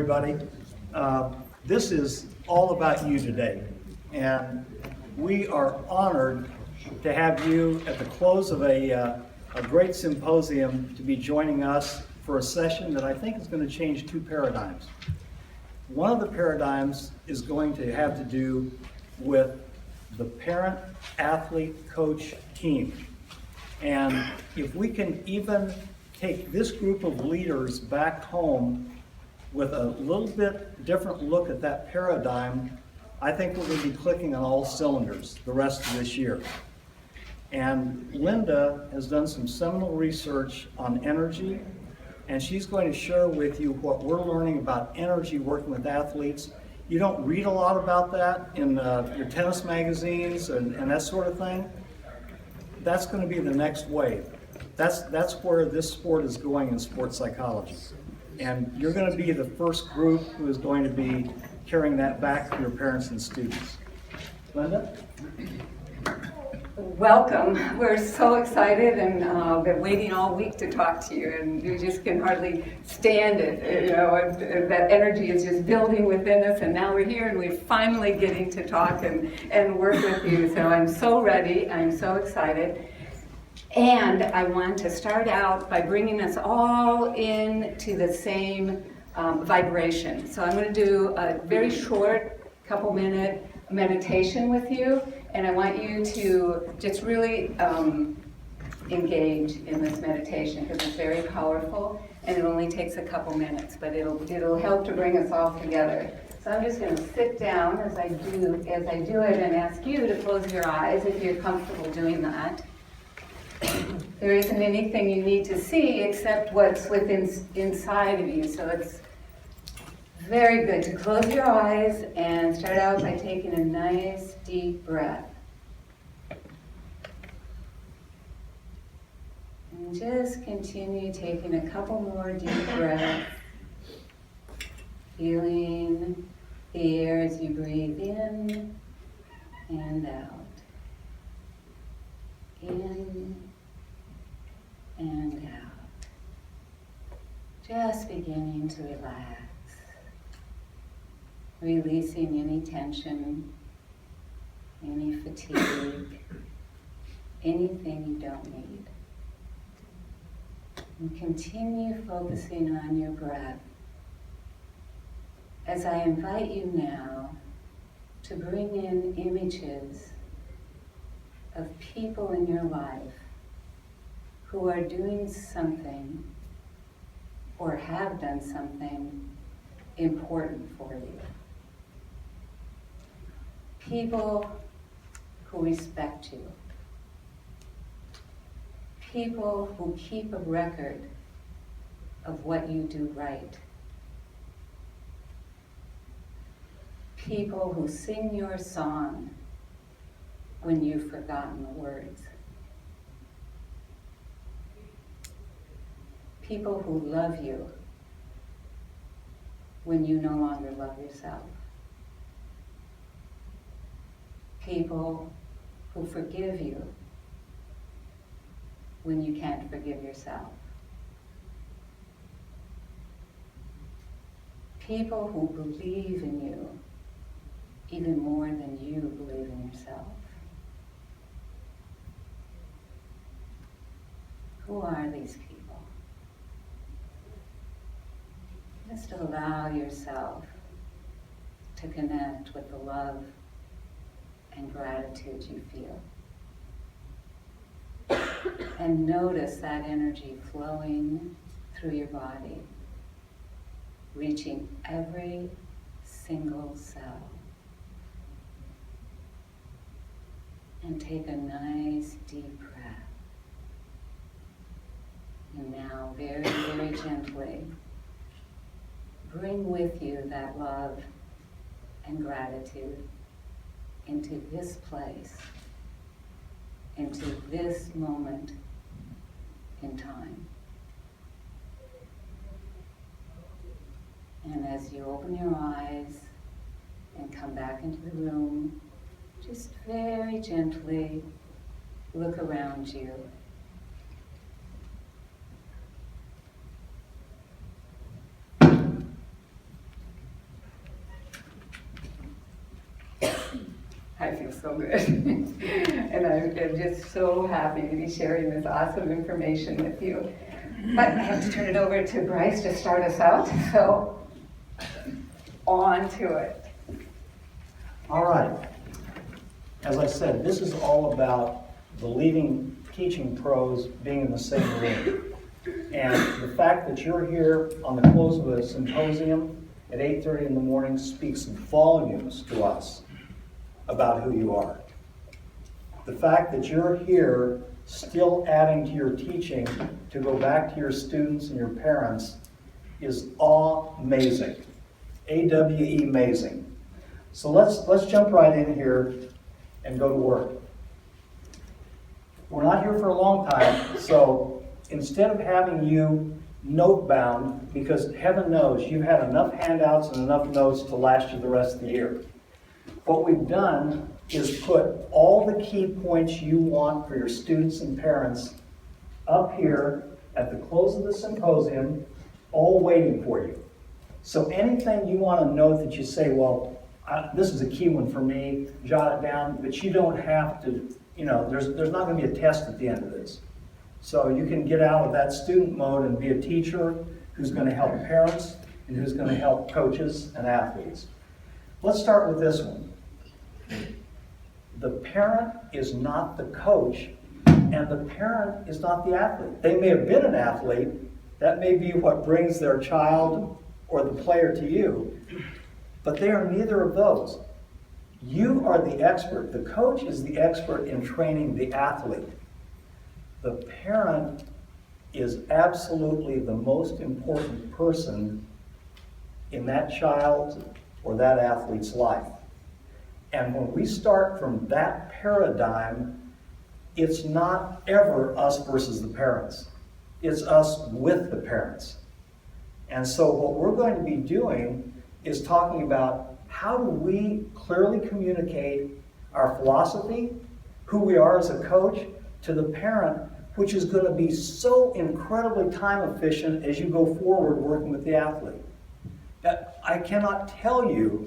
everybody. This is all about you today, and we are honored to have you at the close of a great symposium to be joining us for a session that I think is going to change two paradigms. One of the paradigms is going to have to do with the Parent.Athlete.Coach Team. And if we can even take this group of leaders back home with a little bit different look at that paradigm, I think we're going to be clicking on all cylinders the rest of this year. And Linda has done some seminal research on energy, and she's going to share with you what we're learning about energy working with athletes. You don't read a lot about that in your tennis magazines and that sort of thing. That's going to be the next wave. That's where this sport is going in sports psychology. And you're going to be the first group who is going to be carrying that back to your parents and students. Linda? Welcome. We're so excited and been waiting all week to talk to you, and you just can hardly stand it. You know, and that energy is just building within us, and now we're here and we're finally getting to talk and work with you. So I'm so ready. I'm so excited. And I want to start out by bringing us all into the same vibration. So I'm going to do a very short, couple-minute meditation with you, and I want you to just really engage in this meditation because it's very powerful, and it only takes a couple minutes, but it'll help to bring us all together. So I'm just going to sit down as I do it and ask you to close your eyes if you're comfortable doing that. There isn't anything you need to see except what's inside of you, so it's very good to close your eyes and start out by taking a nice deep breath. And just continue taking a couple more deep breaths, feeling the air as you breathe in and out. In and out. Just beginning to relax. Releasing any tension, any fatigue, anything you don't need. And continue focusing on your breath as I invite you now to bring in images of people in your life who are doing something or have done something important for you. People who respect you. People who keep a record of what you do right. People who sing your song when you've forgotten the words. People who love you when you no longer love yourself. People who forgive you when you can't forgive yourself. People who believe in you even more than you believe in yourself. Who are these people? Just allow yourself to connect with the love and gratitude you feel. And notice that energy flowing through your body, reaching every single cell. And take a nice deep breath. And now, very, very gently, bring with you that love and gratitude into this place, into this moment in time. And as you open your eyes and come back into the room, just very gently look around you. I feel so good. And I'm just so happy to be sharing this awesome information with you. But I have to turn it over to Bryce to start us out, so on to it. All right. As I said, this is all about the leading teaching pros being in the same room. And the fact that you're here on the close of a symposium at 8:30 in the morning speaks volumes to us about who you are. The fact that you're here still adding to your teaching to go back to your students and your parents is amazing. A-W-E, amazing. So let's jump right in here and go to work. We're not here for a long time, so instead of having you note bound, because heaven knows you've had enough handouts and enough notes to last you the rest of the year. What we've done is put all the key points you want for your students and parents up here at the close of the symposium, all waiting for you. So anything you want to note that you say, well, this is a key one for me, jot it down, but you don't have to, there's not going to be a test at the end of this. So you can get out of that student mode and be a teacher who's going to help parents and who's going to help coaches and athletes. Let's start with this one. The parent is not the coach, and the parent is not the athlete. They may have been an athlete. That may be what brings their child or the player to you, but they are neither of those. You are the expert. The coach is the expert in training the athlete. The parent is absolutely the most important person in that child's or that athlete's life. And when we start from that paradigm, it's not ever us versus the parents. It's us with the parents. And so what we're going to be doing is talking about how do we clearly communicate our philosophy, who we are as a coach, to the parent, which is going to be so incredibly time efficient as you go forward working with the athlete. I cannot tell you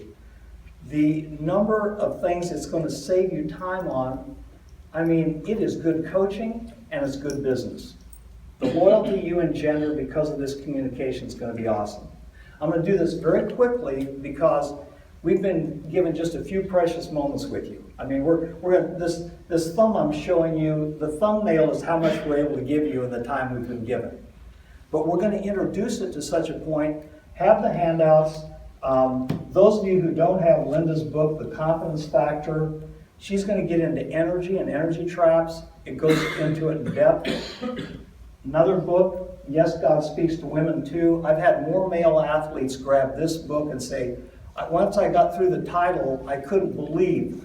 the number of things it's going to save you time on. I mean, it is good coaching and it's good business. The loyalty you engender because of this communication is going to be awesome. I'm going to do this very quickly because we've been given just a few precious moments with you. I mean, we're going to, this thumb I'm showing you, the thumbnail is how much we're able to give you in the time we've been given. But we're going to introduce it to such a point, have the handouts. Those of you who don't have Linda's book, The Confidence Factor, she's going to get into energy and energy traps. It goes into it in depth. Another book, Yes, God Speaks to Women Too. I've had more male athletes grab this book and say, once I got through the title, I couldn't believe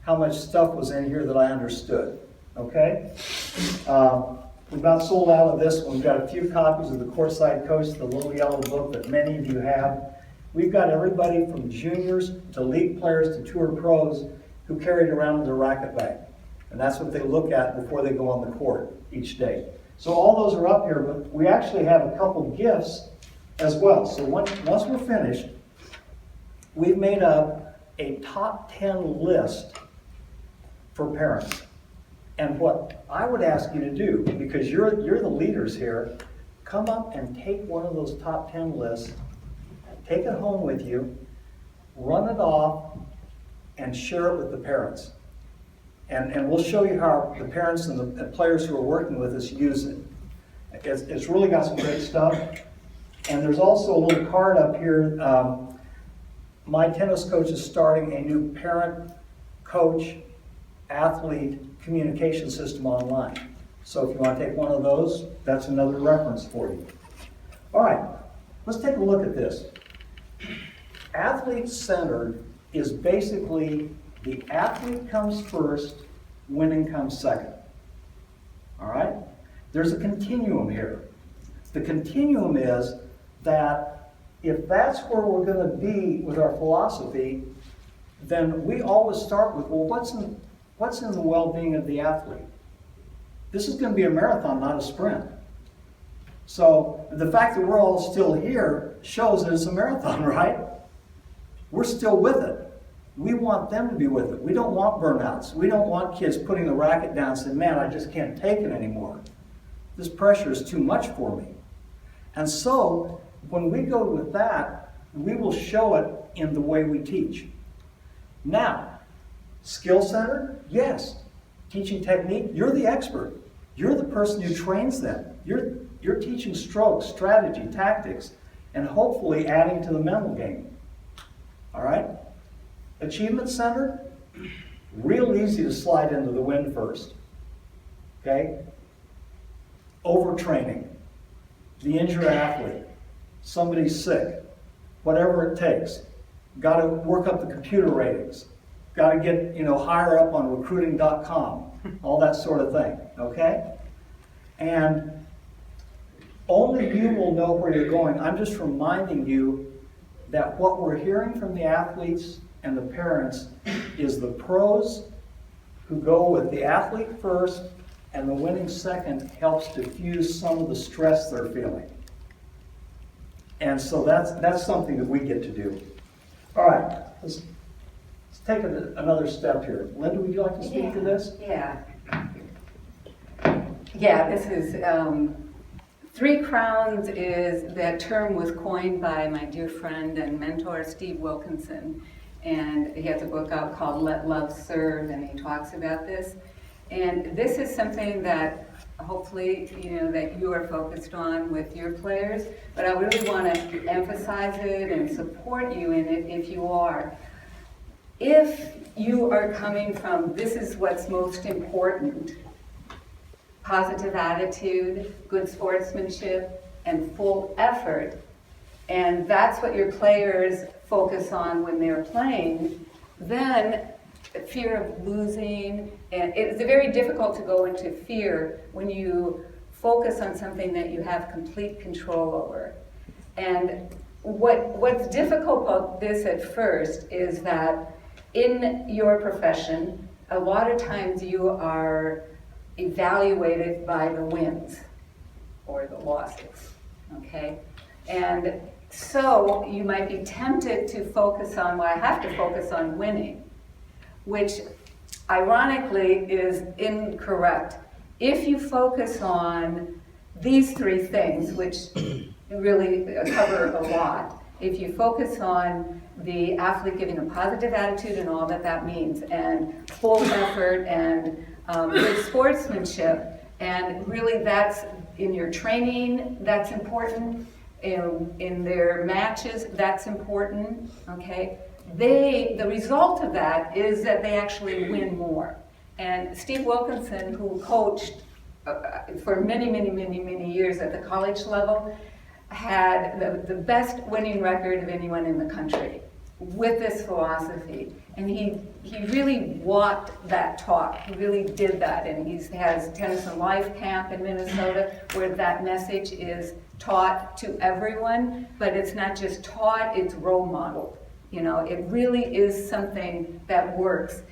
how much stuff was in here that I understood. Okay? We've about sold out of this one. We've got a few copies of the Courtside Coach, the little yellow book that many of you have. We've got everybody from juniors to league players to tour pros who carry it around in their racket bag. And that's what they look at before they go on the court each day. So all those are up here, but we actually have a couple gifts as well. So once we're finished, we've made up a top 10 list for parents. And what I would ask you to do, because you're the leaders here, come up and take one of those top 10 lists, take it home with you, run it off, and share it with the parents. And we'll show you how the parents and the players who are working with us use it. It's really got some great stuff. And there's also a little card up here. My tennis coach is starting a new parent-coach-athlete communication system online. So if you want to take one of those, that's another reference for you. All right, let's take a look at this. Athlete-centered is basically the athlete comes first, winning comes second. All right? There's a continuum here. The continuum is that if that's where we're going to be with our philosophy, then we always start with, well, what's in the well-being of the athlete? This is going to be a marathon, not a sprint. So the fact that we're all still here shows that it's a marathon, right? We're still with it. we want them to be with it. We don't want burnouts. We don't want kids putting the racket down and saying, man, I just can't take it anymore. This pressure is too much for me. And so, when we go with that, we will show it in the way we teach. Now, skill center, yes. Teaching technique, you're the expert. You're the person who trains them. You're teaching strokes, strategy, tactics, and hopefully adding to the mental game. All right? Achievement center, real easy to slide into the win first. Okay? Overtraining, the injured athlete, somebody's sick, whatever it takes. Got to work up the computer ratings. Got to get, higher up on recruiting.com, all that sort of thing, okay? And only you will know where you're going. I'm just reminding you that what we're hearing from the athletes and the parents is the pros who go with the athlete first and the winning second helps diffuse some of the stress they're feeling. And so that's something that we get to do. All right, let's take another step here. Linda, would you like to speak to this? Yeah. Yeah, this is, 3 crowns that term was coined by my dear friend and mentor, Steve Wilkinson. And he has a book out called Let Love Serve, and he talks about this. And this is something that hopefully, that you are focused on with your players, but I really want to emphasize it and support you in it if you are. If you are coming from, this is what's most important, positive attitude, good sportsmanship, and full effort, and that's what your players focus on when they're playing, then fear of losing, and it's very difficult to go into fear when you focus on something that you have complete control over. And what's difficult about this at first is that in your profession, a lot of times you are evaluated by the wins or the losses, okay? And so you might be tempted to focus on, well, I have to focus on winning, which ironically is incorrect. If you focus on these 3 things, which really cover a lot, if you focus on the athlete giving a positive attitude and all that that means, and full effort and good sportsmanship, and really that's in your training, that's important, in their matches, that's important, okay? The result of that is that they actually win more. And Steve Wilkinson, who coached for many, many, many, many years at the college level, had the best winning record of anyone in the country with this philosophy. And he really walked that talk. He really did that. And he has Tennis and Life Camp in Minnesota where that message is taught to everyone, but it's not just taught, it's role modeled. It really is something that works.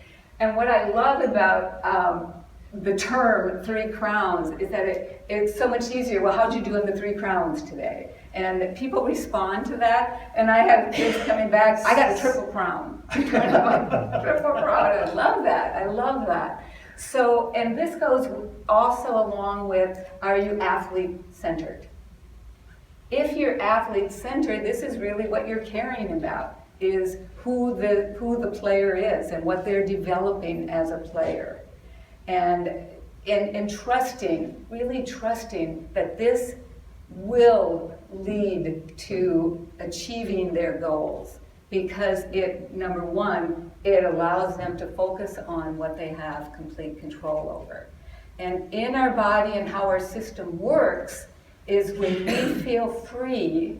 And what I love about the term 3 crowns is that it's so much easier. Well, how'd you do in the 3 crowns today? And people respond to that. And I have kids coming back, I got a triple crown. Triple crown, I love that, I love that. So, and this goes also along with, are you athlete-centered? If you're athlete-centered, this is really what you're caring about, is who the player is and what they're developing as a player. And trusting, really trusting that this will lead to achieving their goals, because number one, it allows them to focus on what they have complete control over. And in our body and how our system works is when we feel free,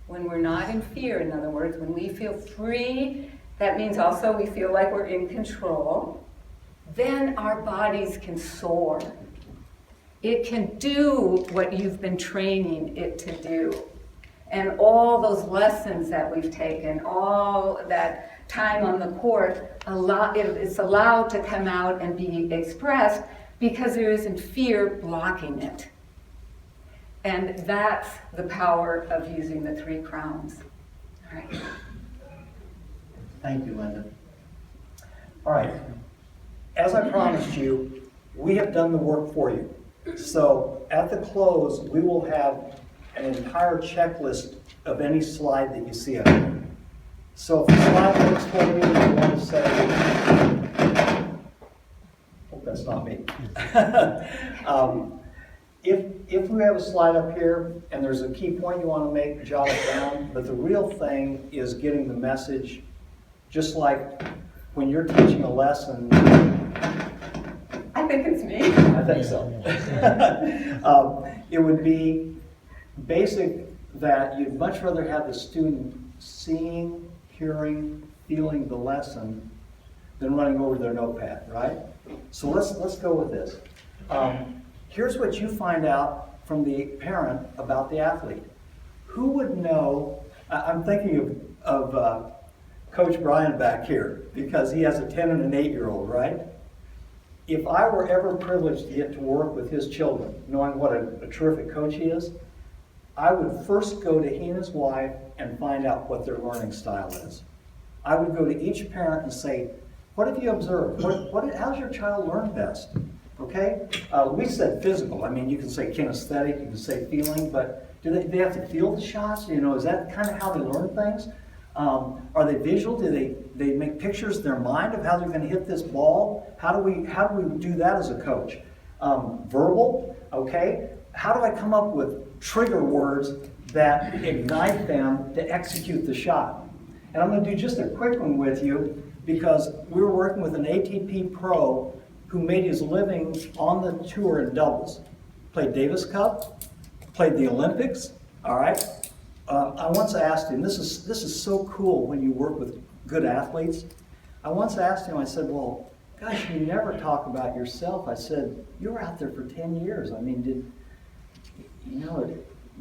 when we're not in fear, in other words, when we feel free, that means also we feel like we're in control, then our bodies can soar. It can do what you've been training it to do. And all those lessons that we've taken, all that time on the court, it's allowed to come out and be expressed because there isn't fear blocking it. And that's the power of using the 3 crowns. All right. Thank you, Linda. All right, as I promised you, we have done the work for you. So at the close, we will have an entire checklist of any slide that you see up here. So if the slide looks for you and you want to say, oh, that's not me. If we have a slide up here and there's a key point you want to make, jot it down. But the real thing is getting the message, just like when you're teaching a lesson. I think it's me. I think so. It would be basic that you'd much rather have the student seeing, hearing, feeling the lesson than running over their notepad, right? So let's go with this. Here's what you find out from the parent about the athlete. Who would know, I'm thinking of Coach Brian back here, because he has a 10 and an 8-year-old, right? If I were ever privileged to get to work with his children, knowing what a terrific coach he is, I would first go to he and his wife and find out what their learning style is. I would go to each parent and say, what have you observed? How's your child learn best? Okay? We said physical. I mean, you can say kinesthetic, you can say feeling, but do they have to feel the shots? You know, is that kind of how they learn things? Are they visual? Do they make pictures in their mind of how they're going to hit this ball? How do we do that as a coach? Verbal, okay? How do I come up with trigger words that ignite them to execute the shot? And I'm going to do just a quick one with you, because we were working with an ATP pro who made his living on the tour in doubles. Played Davis Cup, played the Olympics, all right? I once asked him, this is so cool when you work with good athletes. I once asked him, I said, well, gosh, you never talk about yourself. I said, you were out there for 10 years. I mean,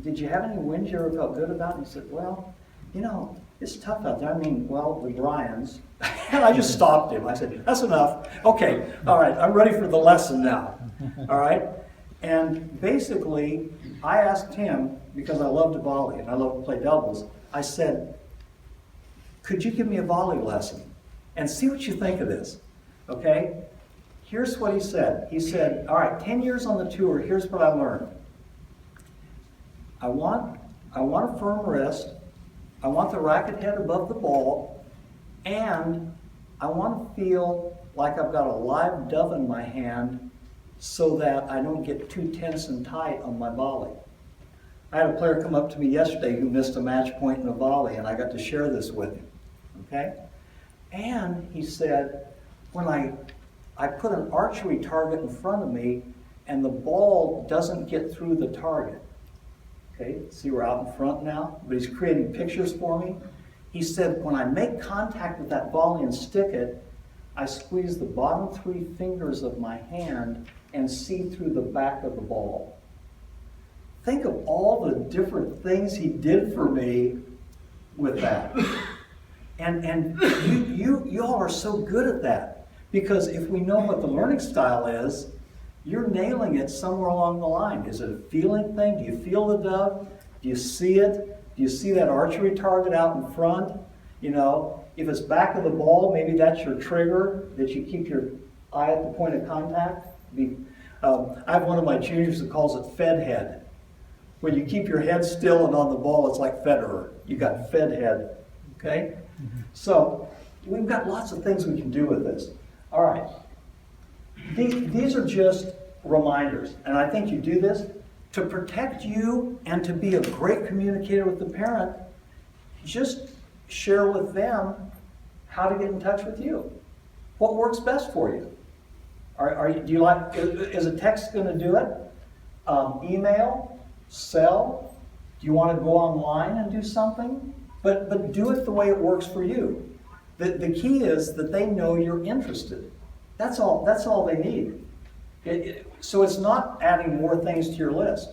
did you have any wins you ever felt good about? And he said, well, it's tough out there. I mean, well, the Bryans. And I just stopped him. I said, that's enough. Okay, all right, I'm ready for the lesson now. All right? And basically, I asked him, because I love to volley and I love to play doubles, I said, could you give me a volley lesson? And see what you think of this, okay? Here's what he said. He said, all right, 10 years on the tour, here's what I learned. I want a firm wrist, I want the racket head above the ball, and I want to feel like I've got a live dove in my hand so that I don't get too tense and tight on my volley. I had a player come up to me yesterday who missed a match point in a volley, and I got to share this with him, okay? And he said, when I put an archery target in front of me and the ball doesn't get through the target, okay, see we're out in front now, but he's creating pictures for me. He said, when I make contact with that volley and stick it, I squeeze the bottom 3 fingers of my hand and see through the back of the ball. Think of all the different things he did for me with that. And you all are so good at that, because if we know what the learning style is, you're nailing it somewhere along the line. Is it a feeling thing? Do you feel the dove? Do you see it? Do you see that archery target out in front? If it's back of the ball, maybe that's your trigger, that you keep your eye at the point of contact. I have one of my juniors that calls it Fed head. When you keep your head still and on the ball, it's like Federer. You got Fed head, okay? Mm-hmm. So we've got lots of things we can do with this. All right. These are just reminders, and I think you do this to protect you and to be a great communicator with the parent. Just share with them how to get in touch with you. What works best for you? Is a text going to do it? Email? Cell? Do you want to go online and do something? But do it the way it works for you. The key is that they know you're interested. That's all they need. So it's not adding more things to your list.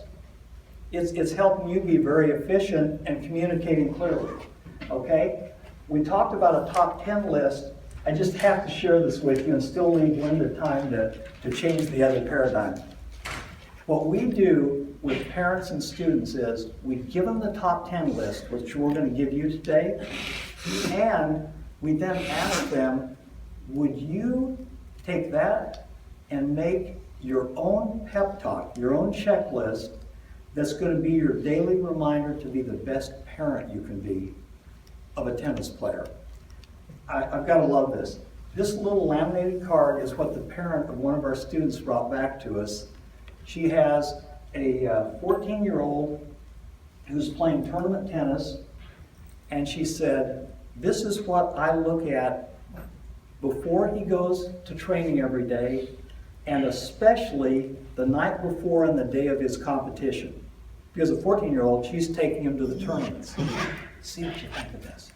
It's helping you be very efficient and communicating clearly. Okay? We talked about a top 10 list. I just have to share this with you and still leave Linda time to change the other paradigm. What we do with parents and students is we give them the top 10 list, which we're going to give you today, and we then ask them, would you take that and make your own pep talk, your own checklist that's going to be your daily reminder to be the best parent you can be of a tennis player. I've got to love this. This little laminated card is what the parent of one of our students brought back to us. She has a 14-year-old who's playing tournament tennis, and she said, this is what I look at before he goes to training every day, and especially the night before and the day of his competition. Because a 14-year-old, she's taking him to the tournaments. See what you think of this.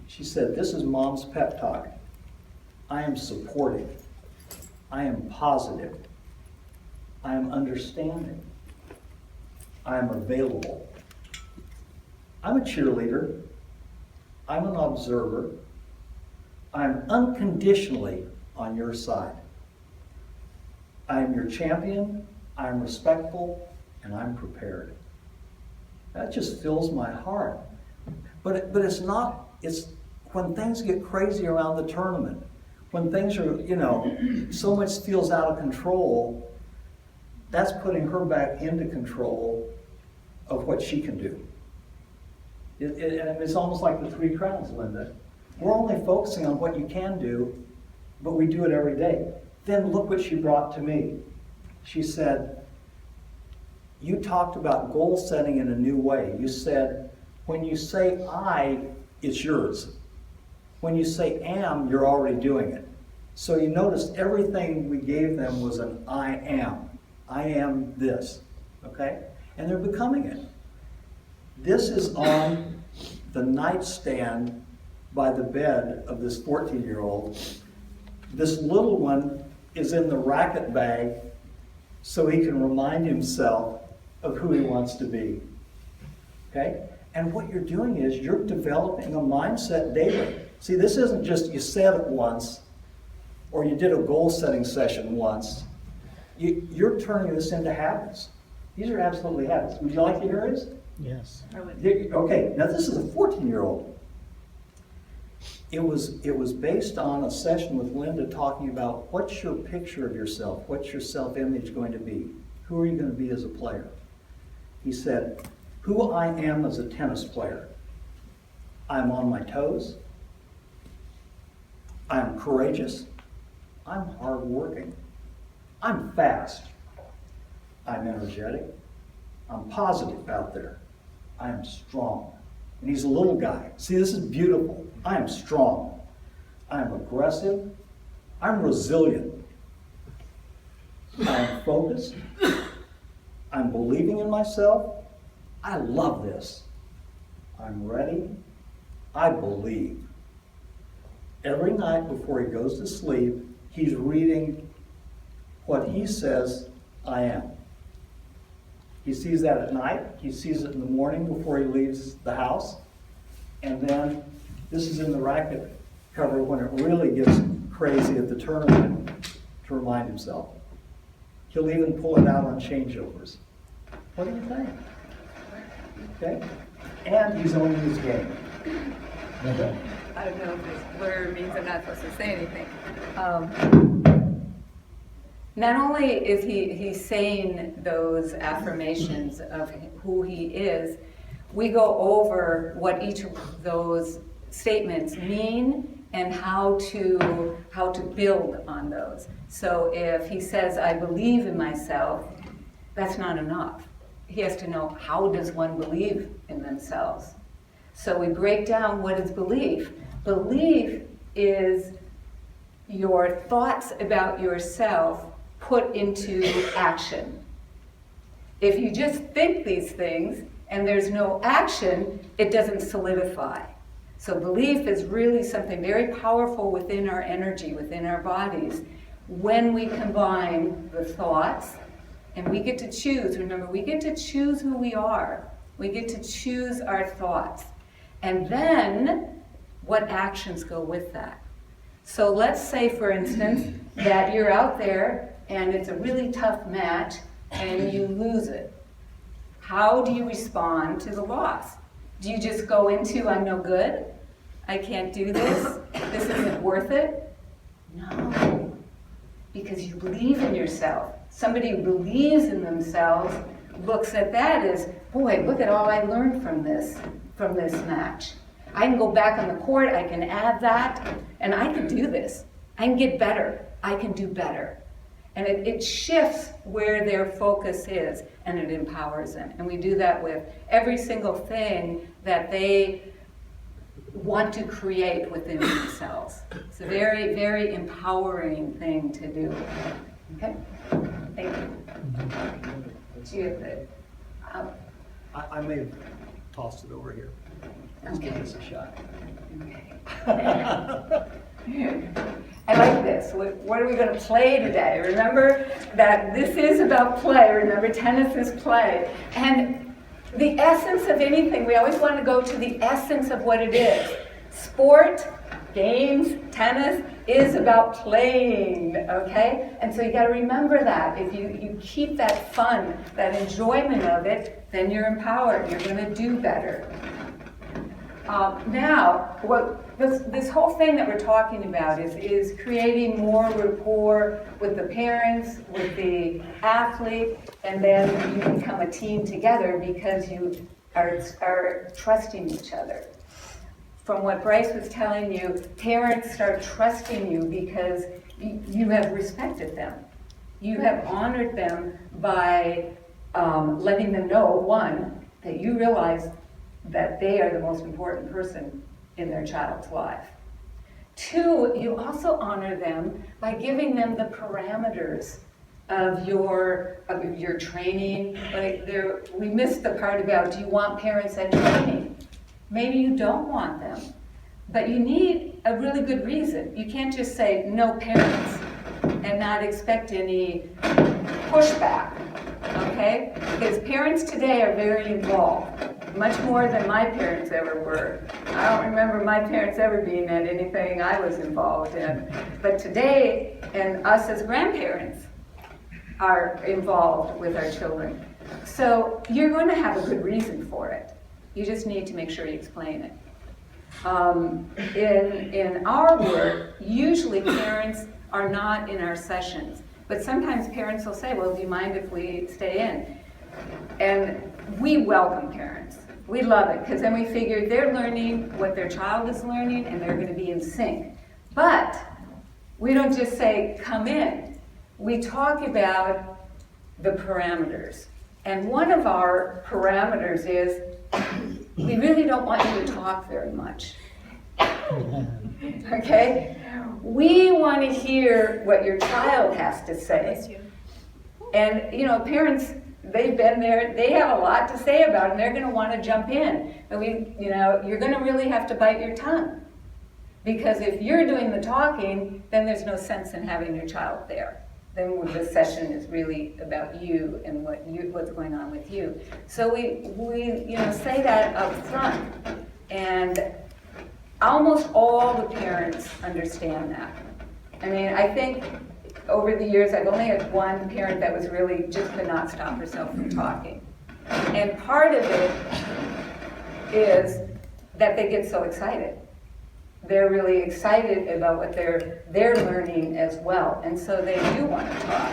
She said, this is mom's pep talk. I am supportive. I am positive. I am understanding. I am available. I'm a cheerleader. I'm an observer. I'm unconditionally on your side. I am your champion. I'm respectful. And I'm prepared. That just fills my heart. But it's not, it's when things get crazy around the tournament, when things are, so much feels out of control, that's putting her back into control of what she can do. And it's almost like the 3 crowns, Linda. We're only focusing on what you can do, but we do it every day. Then look what she brought to me. She said, you talked about goal setting in a new way. You said, when you say I, it's yours. When you say am, you're already doing it. So you noticed everything we gave them was an I am. I am this, okay? And they're becoming it. This is on the nightstand by the bed of this 14-year-old. This little one is in the racket bag so he can remind himself of who he wants to be, okay? And what you're doing is you're developing a mindset daily. See, this isn't just you said it once or you did a goal setting session once. You're turning this into habits. These are absolutely habits. Would you like to hear his? Yes. Okay, now this is a 14-year-old. It was based on a session with Linda talking about what's your picture of yourself? What's your self-image going to be? Who are you going to be as a player? He said, who I am as a tennis player. I'm on my toes. I'm courageous. I'm hardworking. I'm fast. I'm energetic. I'm positive out there. I am strong. And he's a little guy. See, this is beautiful. I am strong. I am aggressive. I'm resilient. I am focused. I'm believing in myself. I love this. I'm ready. I believe. Every night before he goes to sleep, he's reading what he says I am. He sees that at night. He sees it in the morning before he leaves the house. And then this is in the racket cover when it really gets crazy at the tournament to remind himself. He'll even pull it out on changeovers. What do you think? Okay? And he's owning his game. I don't know if this blur means I'm not supposed to say anything. Not only is he saying those affirmations of who he is, we go over what each of those statements mean and how to build on those. So if he says, I believe in myself, that's not enough. He has to know, how does one believe in themselves? So we break down what is belief. Belief is your thoughts about yourself put into action. If you just think these things and there's no action, it doesn't solidify. So belief is really something very powerful within our energy, within our bodies, when we combine the thoughts, and we get to choose. Remember, we get to choose who we are. We get to choose our thoughts. And then, what actions go with that? So let's say, for instance, that you're out there and it's a really tough match and you lose it. How do you respond to the loss? Do you just go into, I'm no good? I can't do this, this isn't worth it. No, because you believe in yourself. Somebody who believes in themselves looks at that as, boy, look at all I learned from this match. I can go back on the court, I can add that, and I can do this. I can get better, I can do better. And it shifts where their focus is, and it empowers them. And we do that with every single thing that they want to create within themselves. It's a very, very empowering thing to do. Okay? Thank you. Do you have the, I may have tossed it over here. Let's give this a shot. Okay. I like this. What are we going to play today? Remember that this is about play. Remember, tennis is play. And the essence of anything, we always want to go to the essence of what it is. Sport, games, tennis is about playing, okay? And so you got to remember that. If you keep that fun, that enjoyment of it, then you're empowered. You're going to do better. Now, this whole thing that we're talking about is creating more rapport with the parents, with the athlete, and then you become a team together because you are trusting each other. From what Bryce was telling you, parents start trusting you because you have respected them. You have honored them by letting them know, one, that you realize that they are the most important person in their child's life. Two, you also honor them by giving them the parameters of your training. Like we missed the part about, do you want parents at training? Maybe you don't want them, but you need a really good reason. You can't just say no parents and not expect any pushback, okay? Because parents today are very involved. Much more than my parents ever were. I don't remember my parents ever being at anything I was involved in. But today, and us as grandparents are involved with our children. So you're going to have a good reason for it. You just need to make sure you explain it. In our work, usually parents are not in our sessions. But sometimes parents will say, well, do you mind if we stay in? And we welcome parents. We love it, because then we figure they're learning what their child is learning and they're going to be in sync. But we don't just say, come in. We talk about the parameters. And one of our parameters is, we really don't want you to talk very much. Okay? We want to hear what your child has to say. And, parents, they've been there, they have a lot to say about it, and they're going to want to jump in. But you're going to really have to bite your tongue. Because if you're doing the talking, then there's no sense in having your child there. Then the session is really about you and what's going on with you. So we say that up front. And almost all the parents understand that. I mean, I think over the years, I've only had one parent that was really just could not stop herself from talking. And part of it is that they get so excited. They're really excited about what they're learning as well. And so they do want to talk.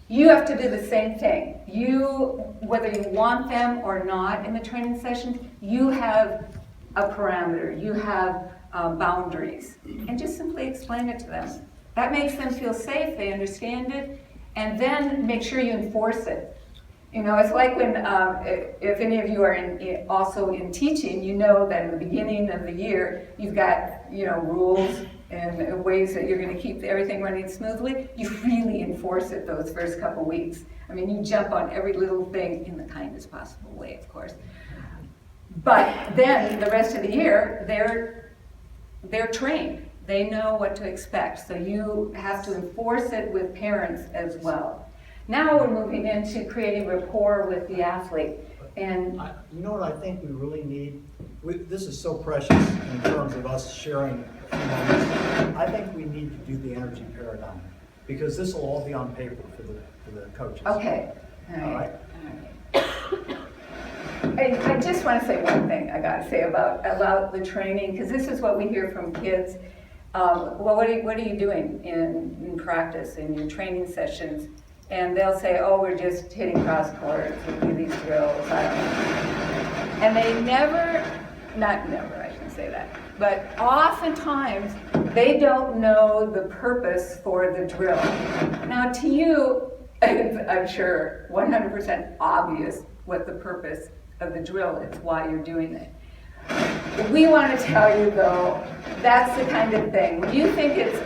You have to do the same thing. Whether you want them or not in the training session, you have a parameter. You have boundaries. And just simply explain it to them. That makes them feel safe, they understand it, and then make sure you enforce it. It's like when, if any of you are also in teaching, you know that in the beginning of the year, you've got, rules and ways that you're going to keep everything running smoothly. You really enforce it those first couple weeks. I mean, you jump on every little thing in the kindest possible way, of course. But then the rest of the year, they're trained. They know what to expect. So you have to enforce it with parents as well. Now we're moving into creating rapport with the athlete. And you know what I think we really need? This is so precious in terms of us sharing a few moments. I think we need to do the energy paradigm, because this will all be on paper for the coaches. okay. All right? I just want to say one thing I got to say about the training, because this is what we hear from kids. Well, what are you doing in practice, in your training sessions? And they'll say, oh, we're just hitting cross courts, we do these drills, I don't know. And they not never, I shouldn't say that, but oftentimes they don't know the purpose for the drill. Now to you, I'm sure 100% obvious what the purpose of the drill is, why you're doing it. We want to tell you though, that's the kind of thing. When you think it's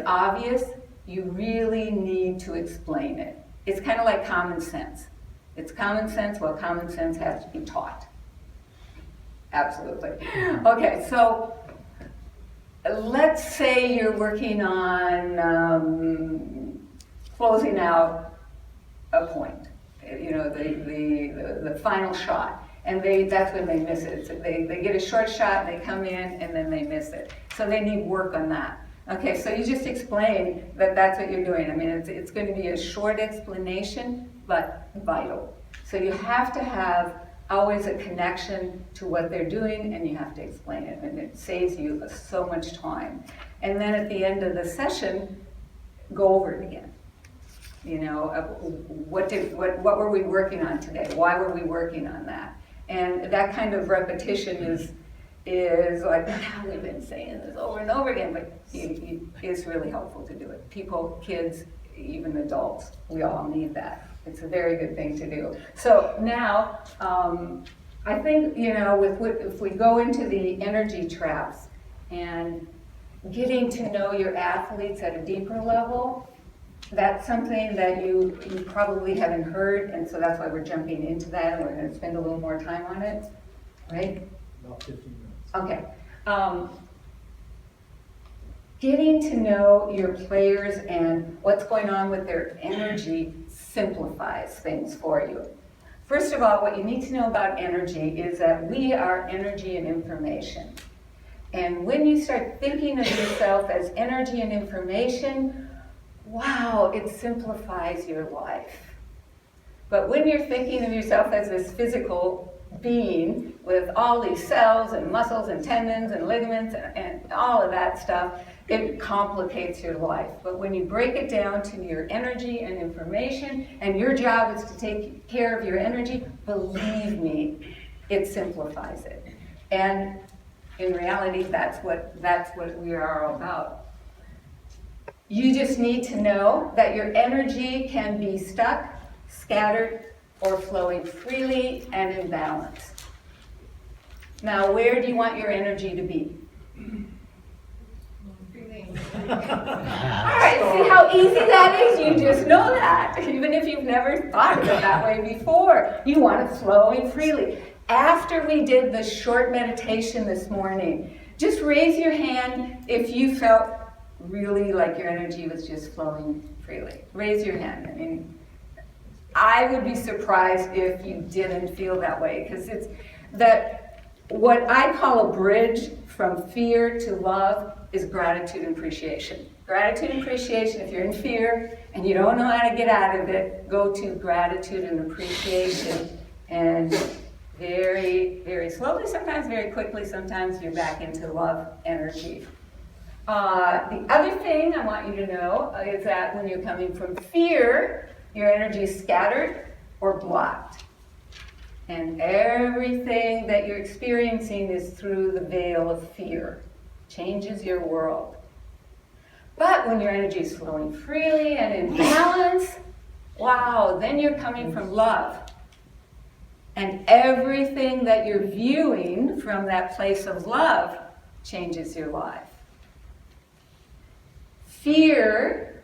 obvious, you really need to explain it. It's kind of like common sense. It's common sense, well, common sense has to be taught. Absolutely. Okay, so let's say you're working on closing out a point, you know, the final shot, and that's when they miss it. So they get a short shot, they come in, and then they miss it. So they need work on that. Okay, so you just explain that that's what you're doing. I mean, it's going to be a short explanation, but vital. So you have to have always a connection to what they're doing, and you have to explain it, and it saves you so much time. And then at the end of the session, go over it again. You know, what were we working on today? Why were we working on that? And that kind of repetition is like, how we've been saying this over and over again, but it's really helpful to do it. People, kids, even adults, we all need that. It's a very good thing to do. So now, I think, you know, if we go into the energy traps and getting to know your athletes at a deeper level, that's something that you probably haven't heard, and so that's why we're jumping into that, and we're going to spend a little more time on it, right? About 15 minutes. Okay. Getting to know your players and what's going on with their energy simplifies things for you. First of all, what you need to know about energy is that we are energy and information. And when you start thinking of yourself as energy and information, wow, it simplifies your life. But when you're thinking of yourself as this physical being with all these cells and muscles and tendons and ligaments and all of that stuff, it complicates your life. But when you break it down to your energy and information, and your job is to take care of your energy, believe me, it simplifies it. And in reality, that's what we are all about. You just need to know that your energy can be stuck, scattered, or flowing freely and in balance. Now, where do you want your energy to be? All right, see how easy that is? You just know that, even if you've never thought of it that way before. You want it flowing freely. After we did the short meditation this morning, just raise your hand if you felt really like your energy was just flowing freely. Raise your hand. I mean, I would be surprised if you didn't feel that way, because it's that what I call a bridge from fear to love is gratitude and appreciation. Gratitude and appreciation, if you're in fear and you don't know how to get out of it, go to gratitude and appreciation, and very, very slowly, sometimes very quickly, sometimes you're back into love energy. The other thing I want you to know is that when you're coming from fear, your energy is scattered or blocked. And everything that you're experiencing is through the veil of fear. Changes your world. But when your energy is flowing freely and in balance, wow, then you're coming from love. And everything that you're viewing from that place of love changes your life. Fear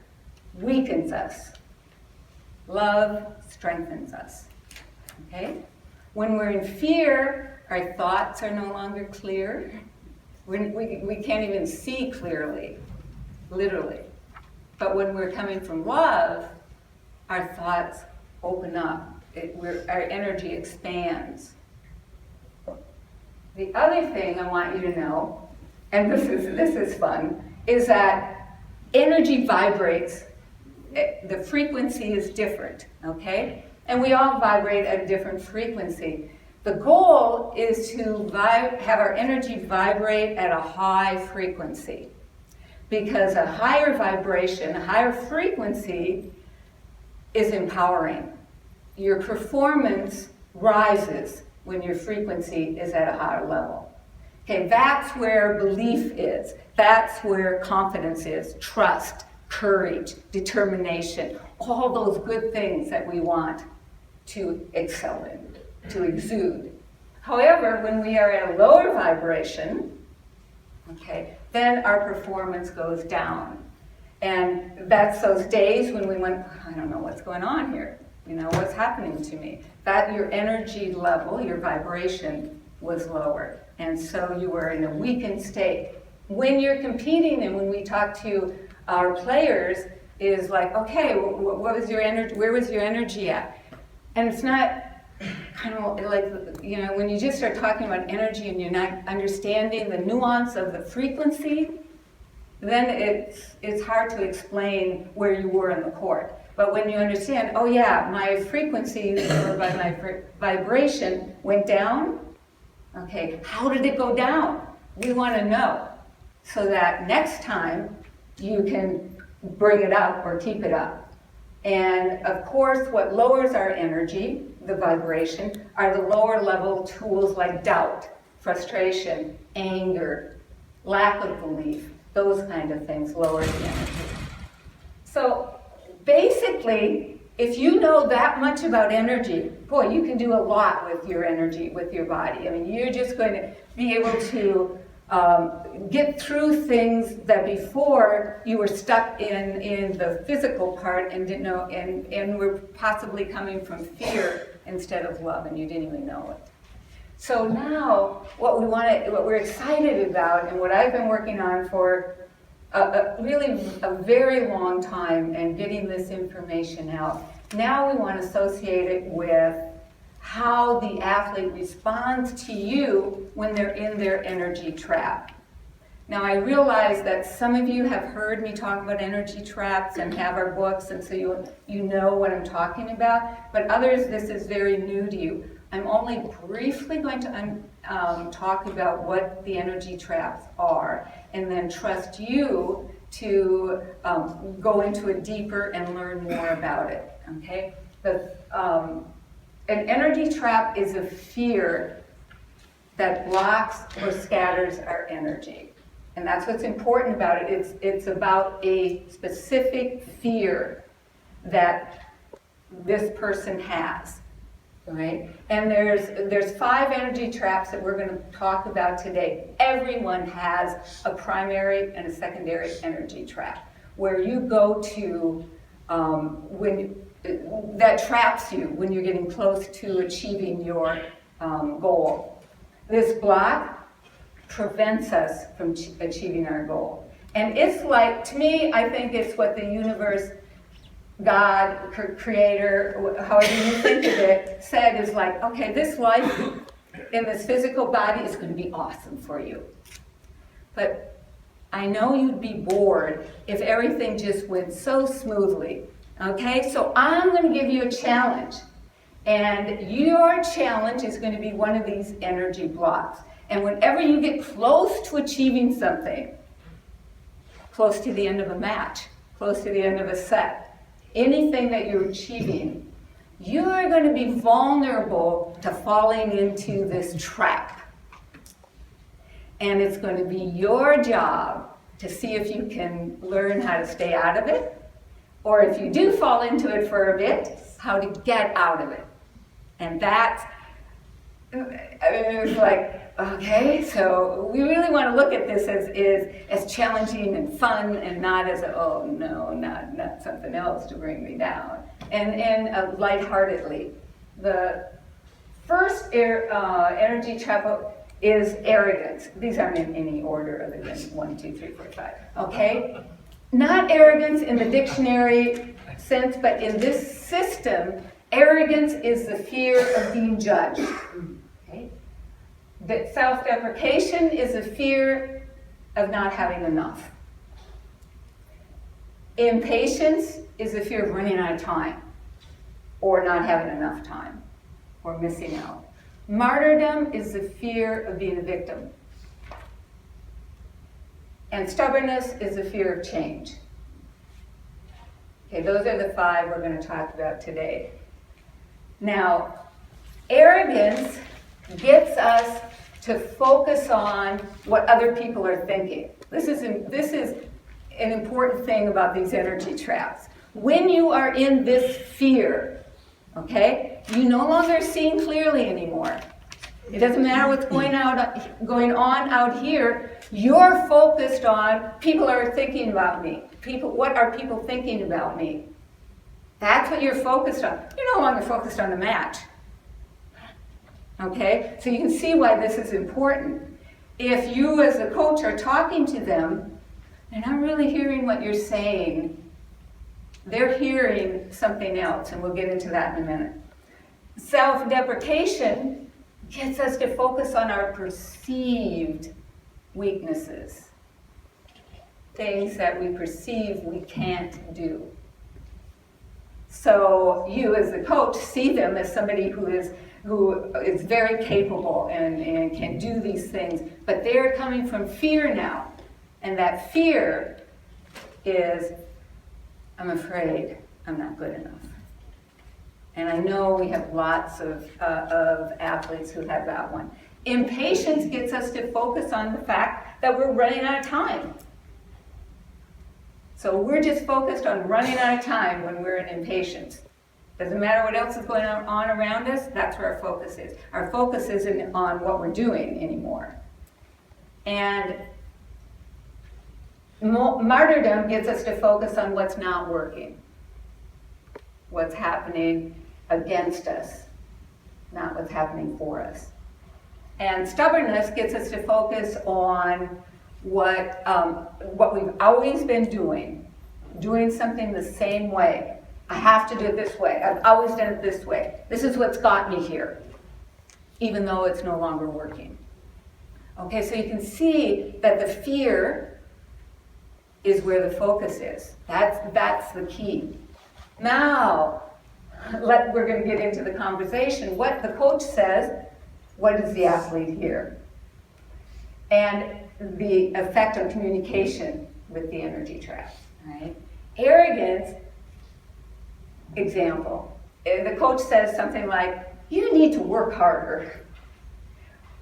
weakens us. Love strengthens us. Okay? When we're in fear, our thoughts are no longer clear. We can't even see clearly, literally. But when we're coming from love, our thoughts open up. Our energy expands. The other thing I want you to know, and this is fun, is that energy vibrates. The frequency is different, okay? And we all vibrate at a different frequency. The goal is to have our energy vibrate at a high frequency. Because a higher vibration, a higher frequency is empowering. Your performance rises when your frequency is at a higher level. Okay, that's where belief is. That's where confidence is, trust, courage, determination, all those good things that we want to excel in, to exude. However, when we are at a lower vibration, okay, then our performance goes down. And that's those days when we went, I don't know what's going on here. You know, what's happening to me? That your energy level, your vibration was lower. And so you were in a weakened state. When you're competing and when we talk to our players, is like, okay, what was your energy? Where was your energy at? And it's not kind of like, you know, when you just start talking about energy and you're not understanding the nuance of the frequency, then it's hard to explain where you were in the court. But when you understand, oh yeah, my frequency or my vibration went down, okay, how did it go down? We want to know so that next time you can bring it up or keep it up. And of course, what lowers our energy, the vibration, are the lower level tools like doubt, frustration, anger, lack of belief, those kind of things lower the energy. So basically, if you know that much about energy, boy, you can do a lot with your energy, with your body. I mean, you're just going to be able to get through things that before you were stuck in the physical part and didn't know, and were possibly coming from fear instead of love, and you didn't even know it. So now, what we're excited about, and what I've been working on for really a very long time, and getting this information out. Now we want to associate it with how the athlete responds to you when they're in their energy trap. Now I realize that some of you have heard me talk about energy traps and have our books, and so you know what I'm talking about, but others, this is very new to you. I'm only briefly going to talk about what the energy traps are, and then trust you to go into it deeper and learn more about it, okay? An energy trap is a fear that blocks or scatters our energy. And that's what's important about it. It's about a specific fear that this person has, right? And there's 5 energy traps that we're going to talk about today. Everyone has a primary and a secondary energy trap, where you go to that traps you when you're getting close to achieving your goal. This block prevents us from achieving our goal. And it's like, to me, I think it's what the universe, God, creator, however you think of it, said is like, okay, this life in this physical body is going to be awesome for you. But I know you'd be bored if everything just went so smoothly. Okay, so I'm going to give you a challenge. And your challenge is going to be one of these energy blocks. And whenever you get close to achieving something, close to the end of a match, close to the end of a set, anything that you're achieving, you're going to be vulnerable to falling into this trap. And it's going to be your job to see if you can learn how to stay out of it, or if you do fall into it for a bit, how to get out of it. And that's, it was like, okay, so we really want to look at this as challenging and fun, and not as oh no, not something else to bring me down. And lightheartedly. The first energy trap is arrogance. These aren't in any order other than 1, 2, 3, 4, 5. Okay? Not arrogance in the dictionary sense, but in this system, arrogance is the fear of being judged. Okay? That self-deprecation is a fear of not having enough. Impatience is the fear of running out of time. or not having enough time, or missing out. Martyrdom is the fear of being a victim. And stubbornness is the fear of change. Okay, those are the 5 we're going to talk about today. Now, arrogance gets us to focus on what other people are thinking. This is an important thing about these energy traps. When you are in this fear, okay, you no longer seeing clearly anymore. It doesn't matter what's going on out here. You're focused on people are thinking about me. What are people thinking about me? That's what you're focused on. You're no longer focused on the match. Okay? So you can see why this is important. If you as a coach are talking to them, and I'm really hearing what you're saying, they're hearing something else, and we'll get into that in a minute. Self-deprecation gets us to focus on our perceived weaknesses. Things that we perceive we can't do. So you as a coach see them as somebody who is very capable and can do these things, but they're coming from fear now. And that fear is, I'm afraid I'm not good enough. And I know we have lots of athletes who have that one. Impatience gets us to focus on the fact that we're running out of time. So we're just focused on running out of time when we're in impatience. Doesn't matter what else is going on around us, that's where our focus is. Our focus isn't on what we're doing anymore. And martyrdom gets us to focus on what's not working. What's happening against us, not what's happening for us. And stubbornness gets us to focus on what we've always been doing something the same way. I have to do it this way. I've always done it this way. This is what's got me here, even though it's no longer working. Okay, so you can see that the fear is where the focus is. That's the key. Now, we're going to get into the conversation. What the coach says, what does the athlete hear? And the effect of communication with the energy trap, right? Arrogance, example. The coach says something like, you need to work harder.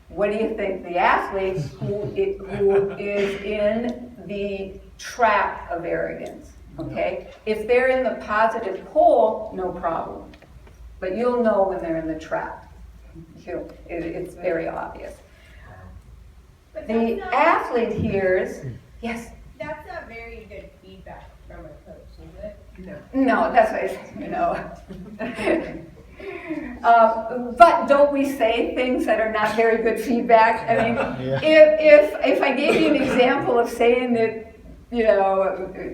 What do you think? The athlete who is in the trap of arrogance, okay? If they're in the positive pole, no problem. But you'll know when they're in the trap. It's very obvious. The athlete hears, yes? That's not very good feedback from a coach, is it? No, that's what I say, but don't we say things that are not very good feedback? I mean, if I gave you an example of saying that,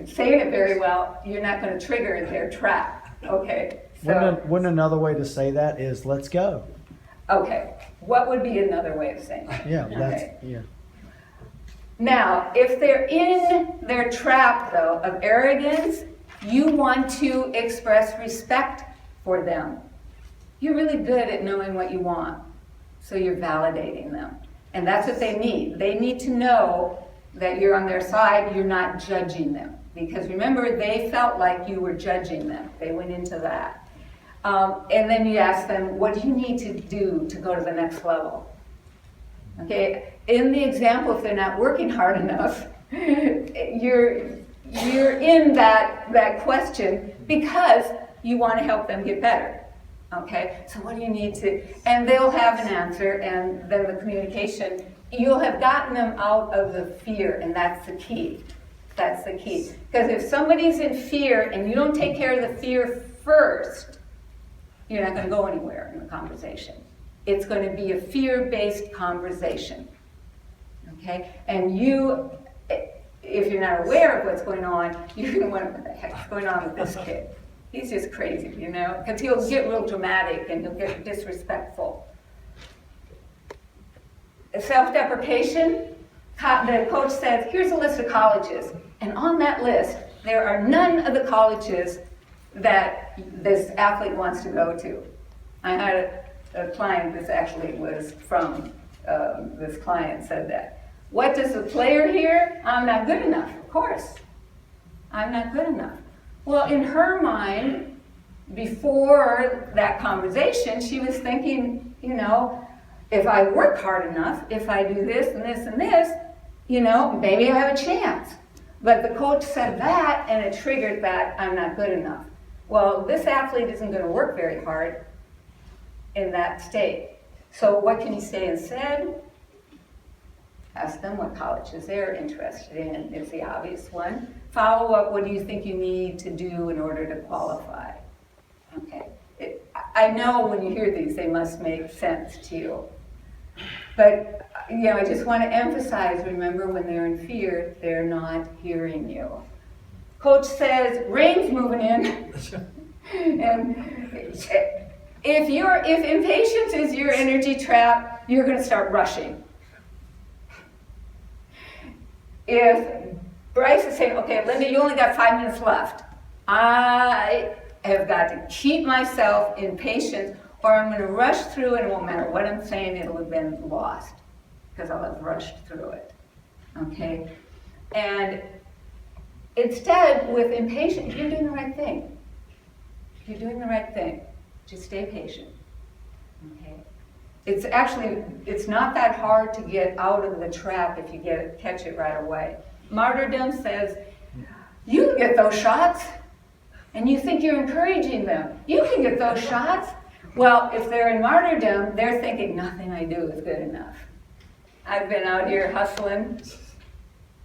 saying it very well, you're not going to trigger their trap. Okay. So, wouldn't another way to say that is let's go? Okay. What would be another way of saying it? Yeah, Okay. Now, if they're in their trap, though, of arrogance, you want to express respect for them. You're really good at knowing what you want, so you're validating them. And that's what they need. They need to know that you're on their side, you're not judging them. Because remember, they felt like you were judging them. They went into that. And then you ask them, what do you need to do to go to the next level? Okay, in the example, if they're not working hard enough, you're in that question because you want to help them get better. Okay, so what do you need to, and they'll have an answer, and then the communication, you'll have gotten them out of the fear, and that's the key. That's the key. Because if somebody's in fear and you don't take care of the fear first, you're not going to go anywhere in the conversation. It's going to be a fear-based conversation. Okay, and you, if you're not aware of what's going on, you're going to wonder what the heck's going on with this kid. He's just crazy, because he'll get real dramatic and he'll get disrespectful. Self-deprecation, the coach says, here's a list of colleges. And on that list, there are none of the colleges that this athlete wants to go to. I had a client, this actually was from this client said that. What does the player hear? I'm not good enough, of course. I'm not good enough. Well, in her mind, before that conversation, she was thinking, you know, if I work hard enough, if I do this and this and this, you know, maybe I have a chance. But the coach said that, and it triggered that I'm not good enough. Well, this athlete isn't going to work very hard in that state. So what can you say instead? Ask them what colleges they're interested in is the obvious one. Follow up, what do you think you need to do in order to qualify? Okay. I know when you hear these, they must make sense to you. But, you know, I just want to emphasize, remember, when they're in fear, they're not hearing you. Coach says, rain's moving in. And if impatience is your energy trap, you're going to start rushing. If Bryce is saying, okay, Linda, you only got 5 minutes left. I have got to keep myself in patience, or I'm going to rush through, and it won't matter what I'm saying, it'll have been lost because I'll have rushed through it. Okay? And instead, with impatience, you're doing the right thing. You're doing the right thing. Just stay patient. Okay? It's not that hard to get out of the trap if you catch it right away. Martyrdom says, you can get those shots, and you think you're encouraging them. You can get those shots. Well, if they're in martyrdom, they're thinking nothing I do is good enough. I've been out here hustling,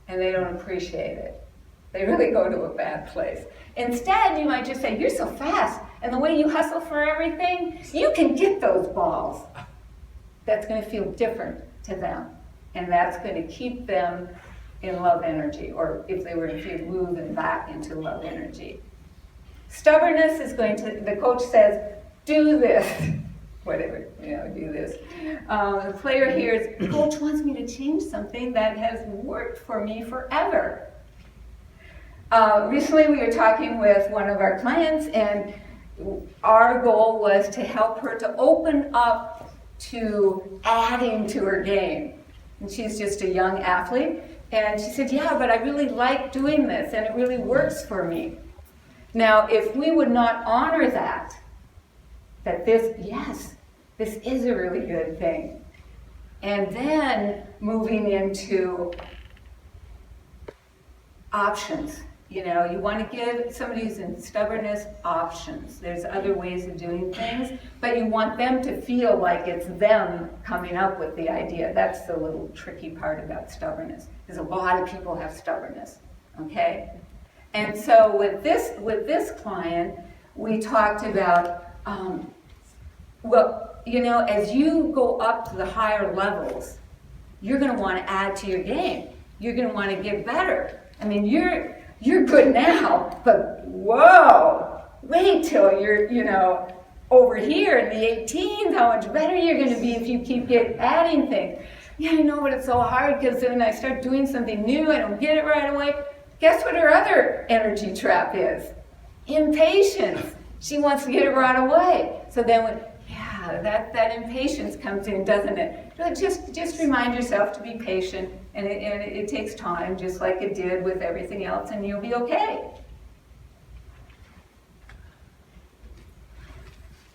and they don't appreciate it. They really go to a bad place. Instead, you might just say, you're so fast, and the way you hustle for everything, you can get those balls. That's going to feel different to them, and that's going to keep them in love energy, or if they were to feel moving back into love energy. Stubbornness is going to, the coach says, do this, whatever, you know, do this. The player hears, coach wants me to change something that has worked for me forever. Recently we were talking with one of our clients, and our goal was to help her to open up to adding to her game. And she's just a young athlete, and she said, yeah, but I really like doing this, and it really works for me. Now, if we would not honor that this is a really good thing, and then moving into options. You know, you want to give somebody who's in stubbornness options. There's other ways of doing things, but you want them to feel like it's them coming up with the idea. That's the little tricky part about stubbornness, because a lot of people have stubbornness, okay? And so with this client, we talked about, well, you know, as you go up to the higher levels, you're going to want to add to your game. You're going to want to get better. I mean, you're good now, but whoa, wait till you're, you know, over here in the 18th, how much better you're going to be if you keep adding things. Yeah, I know, but it's so hard because when I start doing something new, I don't get it right away. Guess what her other energy trap is? Impatience. She wants to get it right away. So then when, that impatience comes in, doesn't it? Just remind yourself to be patient, and it takes time, just like it did with everything else, and you'll be okay.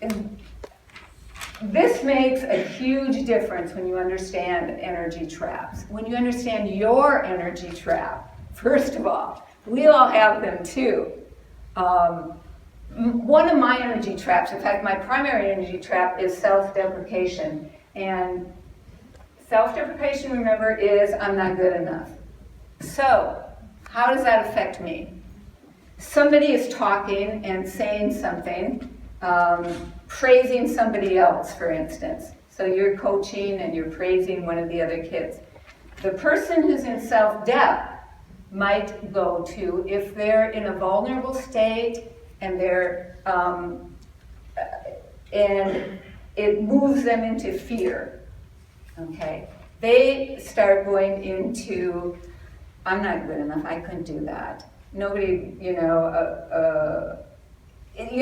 And this makes a huge difference when you understand energy traps. When you understand your energy trap, first of all, we all have them too. One of my energy traps, in fact, my primary energy trap is self-deprecation. And self-deprecation, remember, is I'm not good enough. So, how does that affect me? Somebody is talking and saying something, praising somebody else, for instance. So you're coaching and you're praising one of the other kids. The person who's in self-dep might go to, if they're in a vulnerable state and and it moves them into fear, okay? They start going into, I'm not good enough, I couldn't do that. Nobody, you know,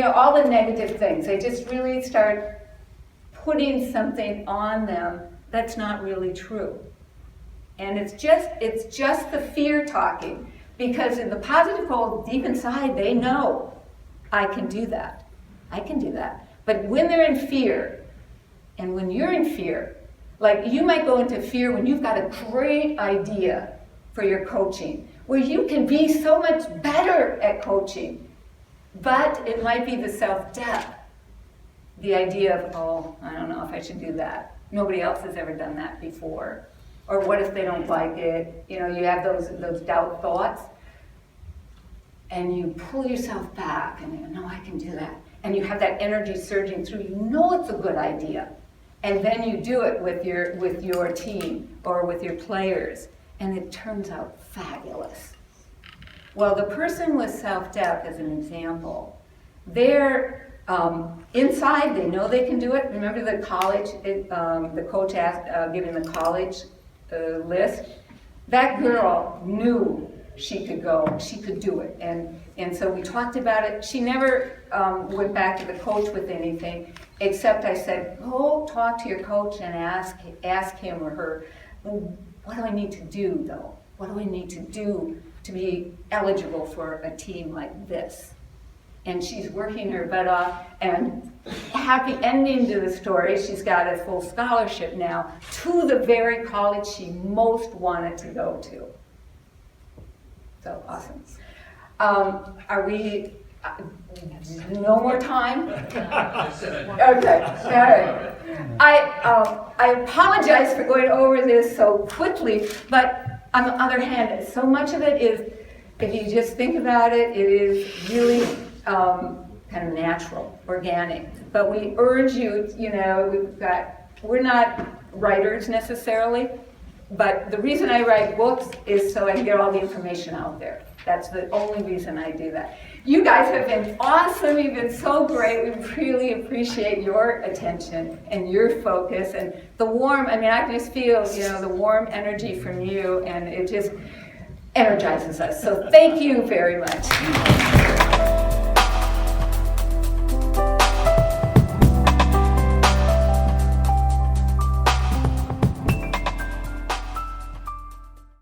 all the negative things. They just really start putting something on them that's not really true. And it's just the fear talking, because in the positive pole, deep inside, they know, I can do that. I can do that. But when they're in fear, and when you're in fear, like you might go into fear when you've got a great idea for your coaching, where you can be so much better at coaching, but it might be the self-doubt. The idea of, oh, I don't know if I should do that. Nobody else has ever done that before. Or what if they don't like it? You have those doubt thoughts. And you pull yourself back and you know, I can do that. And you have that energy surging through. You know it's a good idea. And then you do it with your team or with your players. And it turns out fabulous. Well, the person with self-doubt, as an example, they're inside, they know they can do it. Remember the college, the coach asked, giving the college list? That girl knew she could go, she could do it. And so we talked about it. She never went back to the coach with anything, except I said, go talk to your coach and ask him or her, what do I need to do though? What do I need to do to be eligible for a team like this? And she's working her butt off, and happy ending to the story, she's got a full scholarship now to the very college she most wanted to go to. So awesome. Are we, no more time? Okay, all right. I apologize for going over this so quickly, but on the other hand, so much of it is, if you just think about it, it is really kind of natural, organic. But we urge you, we're not writers necessarily, but the reason I write books is so I can get all the information out there. That's the only reason I do that. You guys have been awesome. You've been so great. We really appreciate your attention and your focus and the warm, I just feel, the warm energy from you, and it just energizes us. So thank you very much.